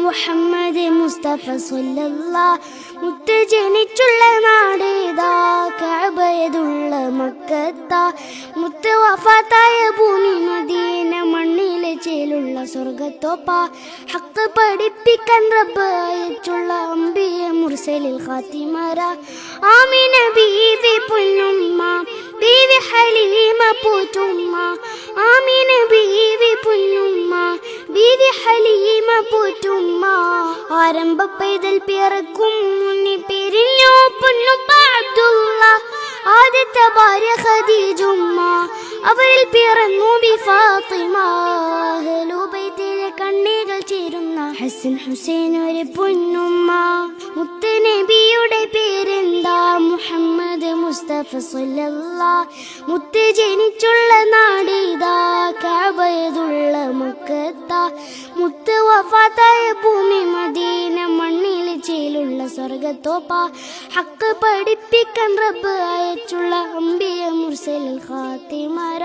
മുഹമ്മദ് മുസ്തഫ സ്വല്ലല്ലാഹ് മുത്ത് ജനിച്ചുള്ള നാടേതാ കഅബയതുള്ള മക്കത്താ മുത്ത് വഫാത്തായ ഭൂമി മദീന മണ്ണിലെ ചേലുള്ള സ്വർഗത്തോപ്പ ഹക്ക് പഠിപ്പിക്കാൻ റബ്ബ് അയച്ചുള്ള അംബിയ മുർസലിൽ ഖാത്തിമര ആമിന ബീവി പൊന്നുമ്മ ബീവി ഹലീമ പൂറ്റുമ്മ ആമിന ബീവി പൊന്നുമ്മ ബീവി ഹലീമ പൂറ്റുമ്മ ആരംഭ പൈതൽ പിറക്കും മുന്നി പിരിഞ്ഞു പൊന്നുപ്പ അബ്ദുള്ള ആദ്യത്തെ ഭാര്യ ഖദീജുമ്മ അവരിൽ പിറന്നു ബി ഫാത്തിമ അഹ്ലുബൈത്തിലെ കണ്ണികൾ ചേരുന്ന ഹസൻ ഹുസൈൻ ഒരു പൊന്നുമ്മ മുത്ത് നബിയുടെ പേരെന്താ മുഹമ്മദ് മുസ്തഫ സ്വല്ലല്ലാഹ് മുത്ത് ജനിച്ചുള്ള നാടിതാ കഅബയതുള്ള മക്കത്താ മുത്ത് വഫാത്തായ ഭൂമി മദീന മണ്ണിലെ ചേലുള്ള സ്വർഗത്തോപ്പ ഹക്ക് പഠിപ്പിക്കാൻ റബ്ബ് അയച്ചുള്ള അംബിയ മുർസലിൽ ഖാത്തിമര